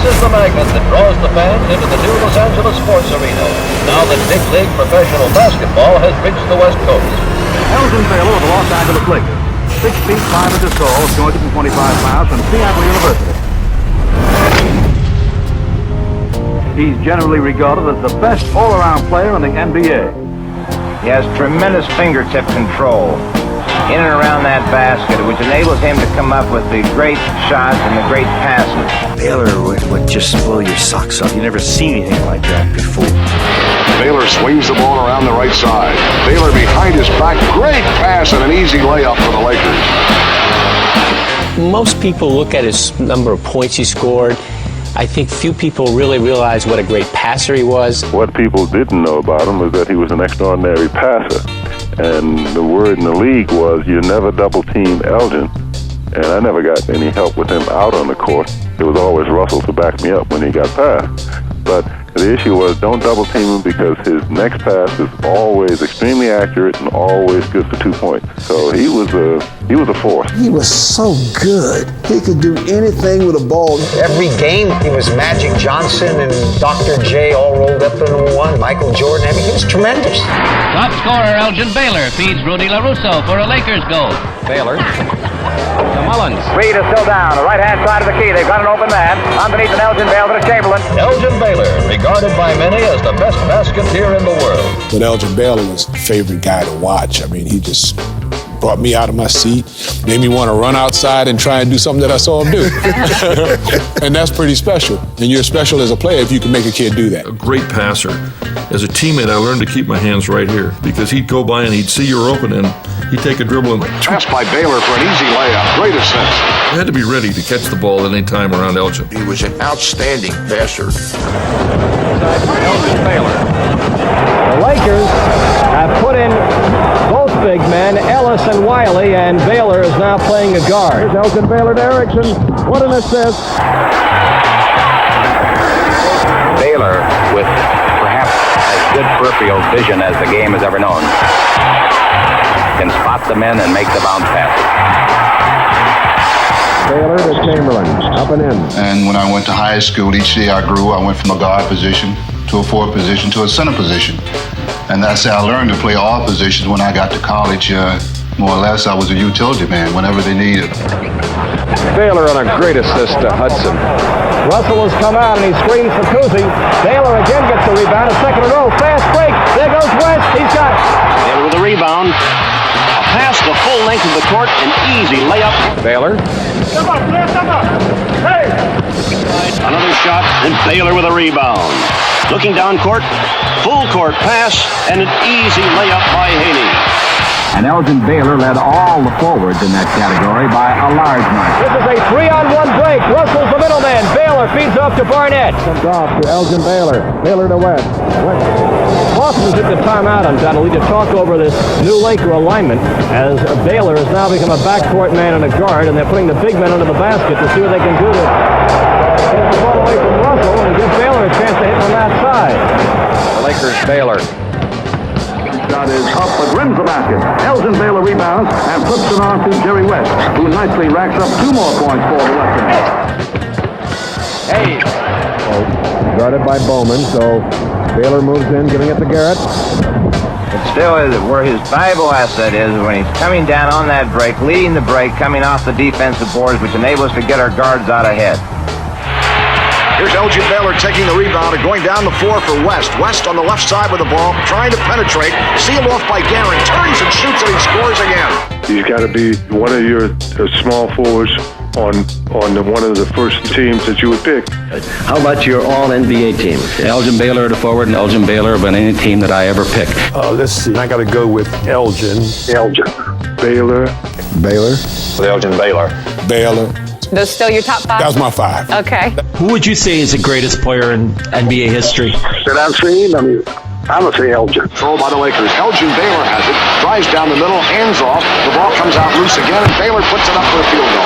is the magnet that draws the fans into the new Los Angeles sports arena, now that big league professional basketball has reached the West Coast. Elgin Baylor of the Los Angeles Lakers, 6 feet 5 inches tall, 225 pounds, from Seattle University. He's generally regarded as the best all-around player in the NBA. He has tremendous fingertip control in and around that basket, which enables him to come up with the great shots and the great passes. Baylor would just spoil your socks off. You never seen anything like that before. Baylor swings the ball around the right side. Baylor behind his back. Great pass and an easy layup for the Lakers. Most people look at his number of points he scored. I think few people really realize what a great passer he was. What people didn't know about him was that he was an extraordinary passer. And the word in the league was you never double team Elgin. And I never got any help with him out on the court. It was always Russell to back me up when he got past. But the issue was don't double team him because his next pass is always extremely accurate and always good for 2 points. So he was a force. He was so good. He could do anything with a ball. Every game he was Magic Johnson and Dr. J all rolled up in one. Michael Jordan. I mean, he was tremendous. Top scorer Elgin Baylor feeds Rudy LaRusso for a Lakers goal. Baylor to Mullins. Reed is still down. The right-hand side of the key. They've got an open man. Underneath an Elgin Baylor to Chamberlain. Elgin Baylor, regarded by many as the best basketeer in the world. But Elgin Baylor was a favorite guy to watch. I mean, he just brought me out of my seat, made me want to run outside and try and do something that I saw him do. And that's pretty special. And you're special as a player if you can make a kid do that. A great passer. As a teammate, I learned to keep my hands right here because he'd go by and he'd see you're open and he'd take a dribble and pass by Baylor for an easy layup. Great assist. You had to be ready to catch the ball at any time around Elgin. He was an outstanding passer. Elgin Baylor. The Lakers have put in both big men, Ellis and Wiley, and Baylor is now playing a guard. Here's Elgin Baylor to Erickson. What an assist. Baylor, with perhaps as good peripheral vision as the game has ever known, can spot the men and make the bounce passes. Baylor to Chamberlain, up and in. And when I went to high school, each day I grew. I went from a guard position to a forward position to a center position. And that's how I learned to play all positions. When I got to college, more or less, I was a utility man whenever they needed. Baylor on a great assist to Hudson. Russell has come out and he screens for Kuzi. Baylor again gets the rebound, a second in a row, fast break. There goes West, he's got it. Baylor with a rebound. A pass the full length of the court, an easy layup. Baylor. Hey! Another shot, and Baylor with a rebound. Looking down court, full court pass, and an easy layup by Haney. And Elgin Baylor led all the forwards in that category by a large margin. This is a 3-on-1 break. Russell's the middleman. Baylor feeds off to Barnett. Comes off to Elgin Baylor. Baylor to West. Boston's hit the timeout undoubtedly to talk over this new Laker alignment as Baylor has now become a backcourt man and a guard, and they're putting the big men under the basket to see what they can do to get the ball away from Russell and give Baylor a chance to hit on that side. Lakers Baylor. Shot is up, but rims the basket. Elgin Baylor rebounds and flips it on to Jerry West, who nicely racks up 2 more points for the Western. Hey. Guarded by Bowman, so Baylor moves in, giving it to Garrett. It still is where his valuable asset is when he's coming down on that break, leading the break, coming off the defensive boards, which enable us to get our guards out ahead. Here's Elgin Baylor taking the rebound and going down the floor for West. West on the left side with the ball, trying to penetrate. Sealed off by Guerin. Turns and shoots and he scores again. He's got to be one of your small forwards on one of the first teams that you would pick. How about your all-NBA team? Elgin Baylor to forward and Elgin Baylor on any team that I ever pick. Let's see. I got to go with Elgin. Baylor. Elgin Baylor. Baylor. Those still your top 5? That was my 5. Okay. Who would you say is the greatest player in NBA history? That I've seen, I'm going to say Elgin. Throw by the Lakers. Elgin Baylor has it. Drives down the middle, hands off. The ball comes out loose again, and Baylor puts it up for a field goal.